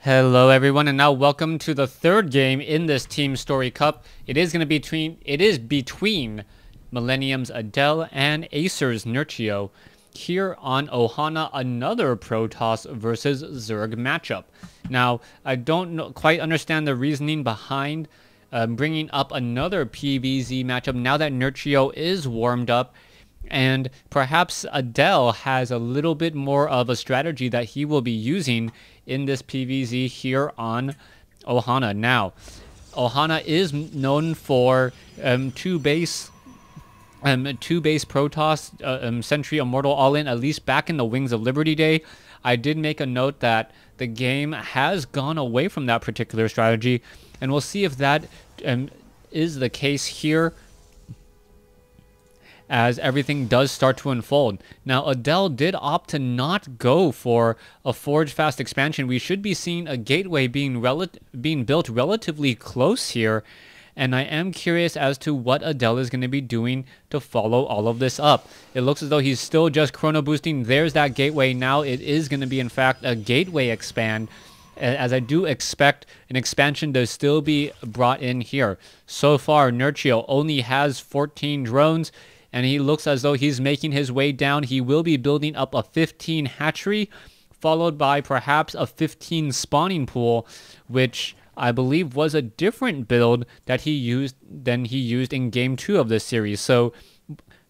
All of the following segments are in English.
Hello everyone, and now welcome to the third game in this Teamstory Cup. It is between Millenium's Adele and Acer's Nurchio. Here on Ohana, another Protoss versus Zerg matchup. Now, I don't quite understand the reasoning behind bringing up another PvZ matchup now that Nurchio is warmed up. And perhaps Adele has a little bit more of a strategy that he will be using in this PvZ here on Ohana. Now, Ohana is known for two base Protoss Sentry Immortal all-in, at least back in the Wings of Liberty day. I did make a note that the game has gone away from that particular strategy, and we'll see if that is the case here as everything does start to unfold. Now, Adele did opt to not go for a Forge Fast expansion. We should be seeing a gateway being built relatively close here, and I am curious as to what Adele is going to be doing to follow all of this up. It looks as though he's still just chrono boosting. There's that gateway. Now it is going to be, in fact, a gateway expand, as I do expect an expansion to still be brought in here. So far, Nurchio only has 14 drones, and he looks as though he's making his way down. He will be building up a 15 hatchery, followed by perhaps a 15 spawning pool, which I believe was a different build that he used than he used in Game 2 of this series. So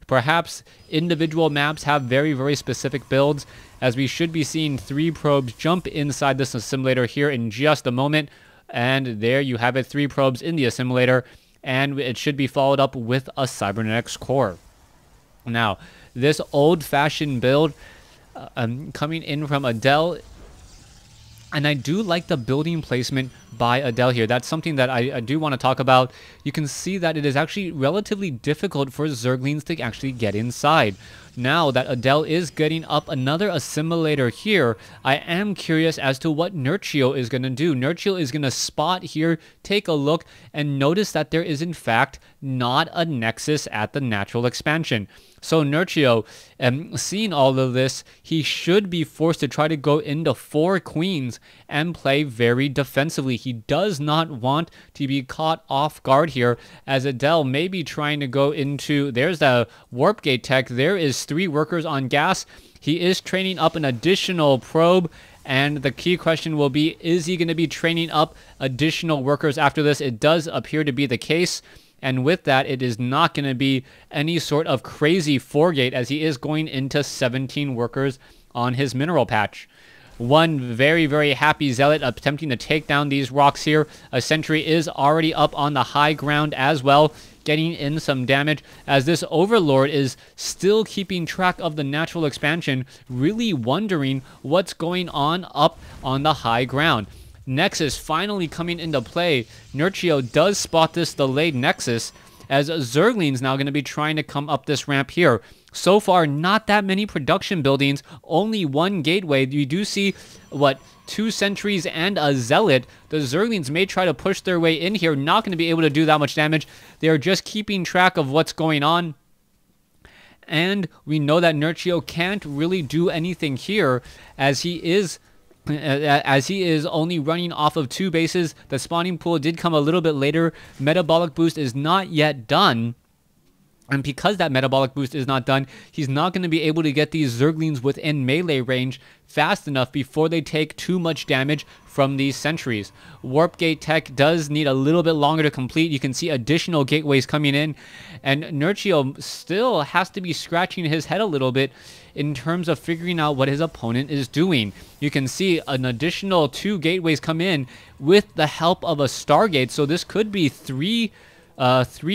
perhaps individual maps have very, very specific builds, as we should be seeing 3 probes jump inside this assimilator here in just a moment. And there you have it, 3 probes in the assimilator, and it should be followed up with a cybernetics core. Now, this old-fashioned build coming in from Adele, and I do like the building placement by Adele here. That's something that I do want to talk about. You can see that it is actually relatively difficult for Zerglings to actually get inside. Now that Adele is getting up another assimilator here, I am curious as to what Nurchio is going to do. Nurchio is going to spot here, take a look, and notice that there is in fact not a nexus at the natural expansion. So Nurchio, seeing all of this, he should be forced to try to go into 4 queens and play very defensively. He does not want to be caught off guard here, as Adele may be trying to go into, there's the warp gate tech, there is 3 workers on gas. He is training up an additional probe, and the key question will be, is he going to be training up additional workers after this? It does appear to be the case. And with that, it is not going to be any sort of crazy 4-gate, as he is going into 17 workers on his mineral patch. One very, very happy Zealot attempting to take down these rocks here. A sentry is already up on the high ground as well, getting in some damage, as this Overlord is still keeping track of the natural expansion, really wondering what's going on up on the high ground. Nexus finally coming into play. Nurchio does spot this delayed Nexus, as Zergling's now going to be trying to come up this ramp here. So far, not that many production buildings, only 1 gateway. You do see, 2 sentries and a Zealot. The Zerglings may try to push their way in here, not going to be able to do that much damage. They are just keeping track of what's going on. And we know that Nurchio can't really do anything here, as he is only running off of 2 bases. The spawning pool did come a little bit later. Metabolic boost is not yet done. And because that metabolic boost is not done, he's not going to be able to get these Zerglings within melee range fast enough before they take too much damage from these sentries. Warp gate tech does need a little bit longer to complete. You can see additional gateways coming in, and Nurchio still has to be scratching his head a little bit in terms of figuring out what his opponent is doing. You can see an additional 2 gateways come in with the help of a Stargate, so this could be 3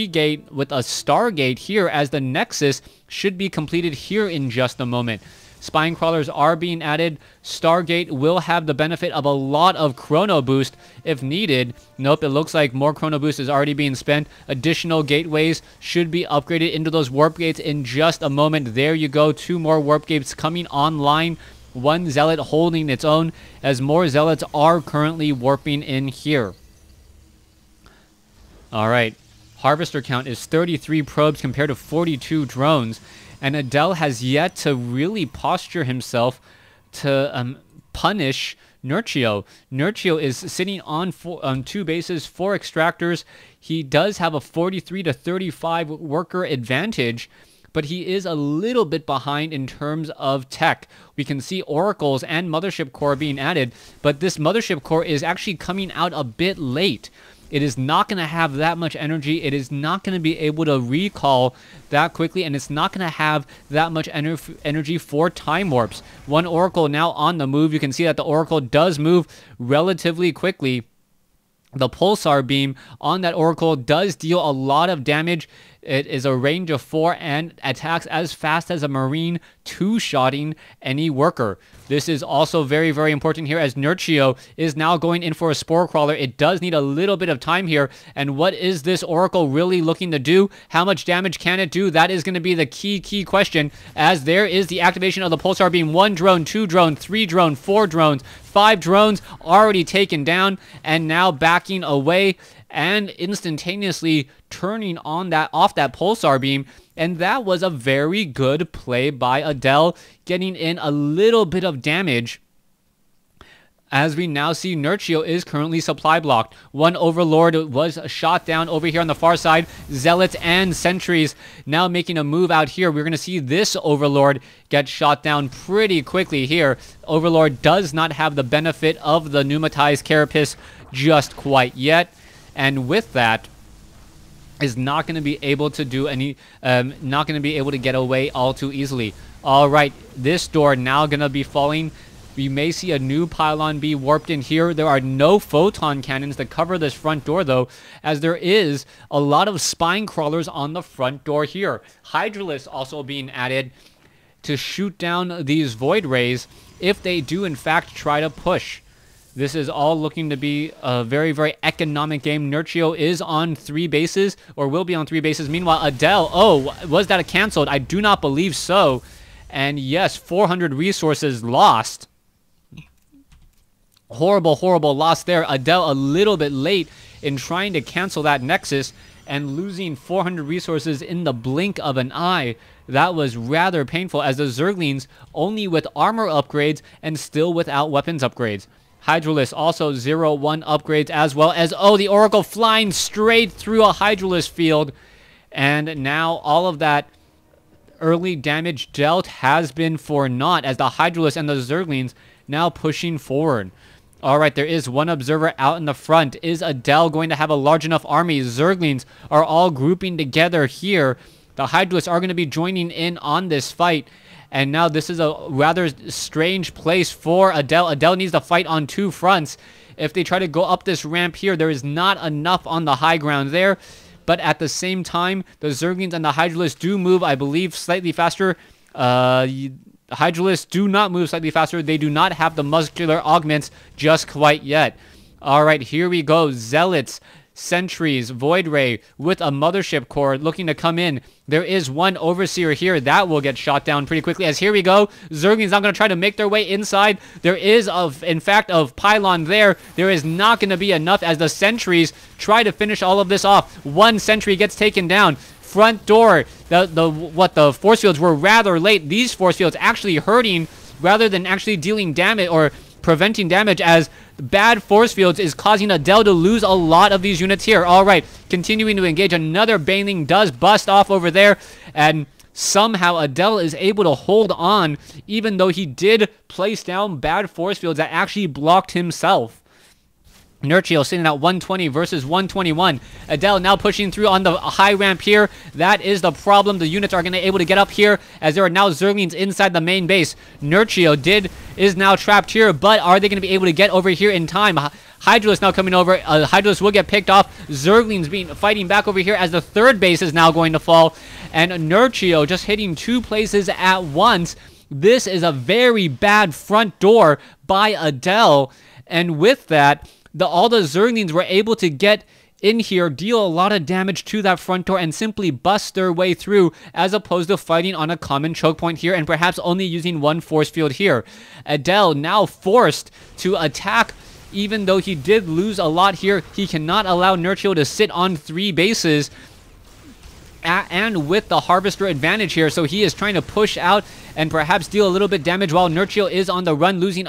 gate with a Stargate here, as the Nexus should be completed here in just a moment. Spine crawlers are being added. Stargate will have the benefit of a lot of chrono boost if needed. Nope, it looks like more chrono boost is already being spent. Additional gateways should be upgraded into those warp gates in just a moment. There you go, 2 more warp gates coming online. 1 Zealot holding its own, as more Zealots are currently warping in here. All right. Harvester count is 33 probes compared to 42 drones, and Adele has yet to really posture himself to punish Nurchio is sitting on 2 bases, 4 extractors. He does have a 43 to 35 worker advantage, but he is a little bit behind in terms of tech. We can see oracles and mothership core being added, but this mothership core is actually coming out a bit late. It is not going to have that much energy. It is not going to be able to recall that quickly, and it's not going to have that much energy for time warps. One oracle now on the move. You can see that the oracle does move relatively quickly. The pulsar beam on that oracle does deal a lot of damage. It is a range of 4 and attacks as fast as a marine, 2-shotting any worker. This is also very, very important here as Nurchio is now going in for a spore crawler. It does need a little bit of time here. And what is this oracle really looking to do? How much damage can it do? That is going to be the key question, as there is the activation of the pulsar beam. 1 drone, 2 drone, 3 drone, 4 drones, 5 drones already taken down and now backing away and instantaneously turning on off that pulsar beam. And that was a very good play by Adele, getting in a little bit of damage. As we now see, Nurchio is currently supply blocked. One Overlord was shot down over here on the far side. Zealots and Sentries now making a move out here. We're going to see this Overlord get shot down pretty quickly here. Overlord does not have the benefit of the pneumatized carapace just quite yet. And with that, is not going to be able to do any, not going to be able to get away all too easily. All right, this door now going to be falling. We may see a new pylon be warped in here. There are no photon cannons to cover this front door, though, as there is a lot of spine crawlers on the front door here. Hydralisks also being added to shoot down these void rays if they do, in fact, try to push. This is all looking to be a very, very economic game. Nurchio is on 3 bases, or will be on 3 bases. Meanwhile, Adele, oh, was that a canceled? I do not believe so. And yes, 400 resources lost. Horrible, horrible loss there. Adele a little bit late in trying to cancel that Nexus and losing 400 resources in the blink of an eye. That was rather painful, as the Zerglings only with armor upgrades and still without weapons upgrades. Hydralisk also 0-1 upgrades, as well as, oh, the Oracle flying straight through a Hydralisk field. And now all of that early damage dealt has been for naught, as the Hydralisk and the Zerglings now pushing forward. All right, there is one observer out in the front. Is Adele going to have a large enough army? Zerglings are all grouping together here. The Hydralisks are going to be joining in on this fight. And now this is a rather strange place for Adele. Adele needs to fight on 2 fronts. If they try to go up this ramp here, there is not enough on the high ground there. But at the same time, the Zerglings and the Hydralisks do move, I believe, slightly faster. Hydralisks do not move slightly faster. They do not have the muscular augments just quite yet. All right, here we go. Zealots, Sentries, Void Ray with a mothership core looking to come in. There is one Overseer here that will get shot down pretty quickly, as here we go. Zerglings not going to try to make their way inside. There is, in fact, a pylon there. There is not going to be enough as the Sentries try to finish all of this off. One Sentry gets taken down. Front door, the force fields were rather late. These force fields actually hurting rather than actually dealing damage or preventing damage, as bad force fields is causing Adele to lose a lot of these units here. All right, continuing to engage. Another Baneling does bust off over there, and somehow Adele is able to hold on, even though he did place down bad force fields that actually blocked himself. Nurchio sitting at 120 versus 121. Adele now pushing through on the high ramp here. That is the problem. The units are going to be able to get up here, as there are now Zerglings inside the main base. Nurchio is now trapped here, but are they going to be able to get over here in time? Hydralisk now coming over. Hydralisk will get picked off. Zerglings fighting back over here, as the 3rd base is now going to fall. And Nurchio just hitting 2 places at once. This is a very bad front door by Adele. And with that, all the Zerglings were able to get in here, deal a lot of damage to that front door, and simply bust their way through, as opposed to fighting on a common choke point here and perhaps only using 1 force field here. Adele now forced to attack, even though he did lose a lot here. He cannot allow Nurchio to sit on 3 bases. and with the Harvester advantage here, so he is trying to push out and perhaps deal a little bit damage while Nurchio is on the run, losing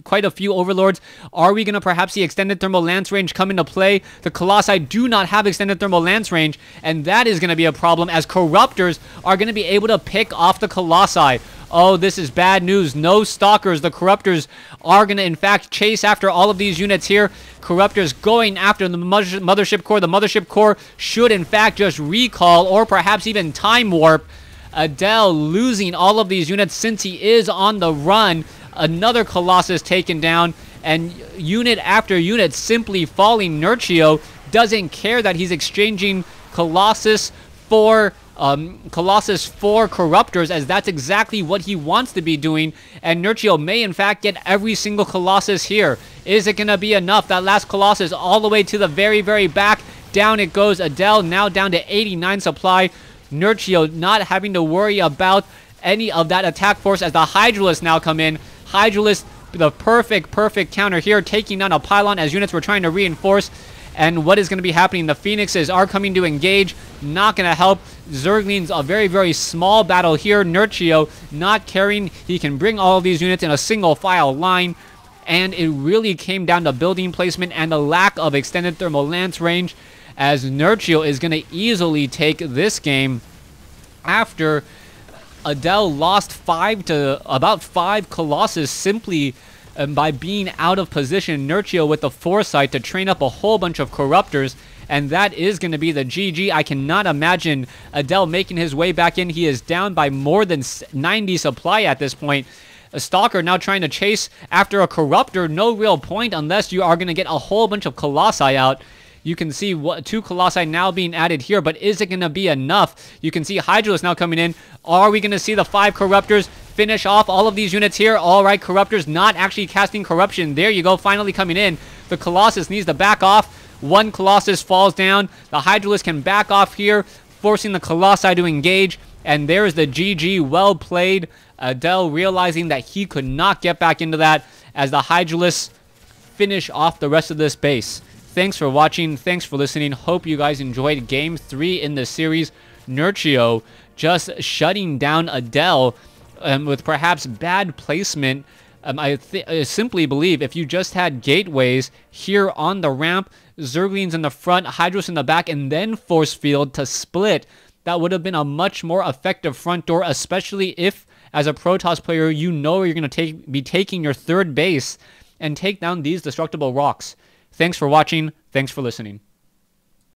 quite a few Overlords. Are we going to perhaps see extended thermal lance range come into play? The Colossi do not have extended thermal lance range, and that is going to be a problem as Corruptors are going to be able to pick off the Colossi. Oh, this is bad news. No Stalkers. The Corruptors are going to, in fact, chase after all of these units here. Corruptors going after the Mothership Core. The Mothership Core should, in fact, just recall or perhaps even time warp. Adele losing all of these units since he is on the run. Another Colossus taken down, and unit after unit simply falling. Nurchio doesn't care that he's exchanging Colossus for Corruptors, as that's exactly what he wants to be doing, and Nurchio may in fact get every single Colossus here. Is it gonna be enough? That last Colossus all the way to the very, very back. Down it goes. Adele now down to 89 supply. Nurchio not having to worry about any of that attack force as the Hydralisk now come in. Hydralisk, the perfect counter here, taking down a pylon as units were trying to reinforce. And what is going to be happening? The Phoenixes are coming to engage. Not going to help. Zergling's a very, very small battle here. Nurchio not caring. He can bring all of these units in a single file line. And it really came down to building placement and the lack of extended thermal lance range, as Nurchio is going to easily take this game after Adele lost about 5 Colossus simply by being out of position. Nurchio with the foresight to train up a whole bunch of Corruptors, and that is going to be the GG. I cannot imagine Adele making his way back in. He is down by more than 90 supply at this point. A Stalker now trying to chase after a Corruptor. No real point unless you are going to get a whole bunch of Colossi out. You can see 2 Colossi now being added here, but is it going to be enough? You can see Hydralisk now coming in. Are we going to see the 5 Corruptors finish off all of these units here? All right, Corruptors not actually casting Corruption. There you go, finally coming in. The Colossus needs to back off. 1 Colossus falls down. The Hydralisk can back off here, forcing the Colossi to engage. And there is the GG. Well played. Adele realizing that he could not get back into that as the Hydralisk finish off the rest of this base. Thanks for watching. Thanks for listening. Hope you guys enjoyed Game 3 in the series. Nurchio just shutting down Adele with perhaps bad placement. I simply believe if you just had gateways here on the ramp, Zerglings in the front, Hydros in the back, and then Force Field to split, that would have been a much more effective front door, especially if, as a Protoss player, you know you're going to be taking your 3rd base and take down these destructible rocks. Thanks for watching. Thanks for listening.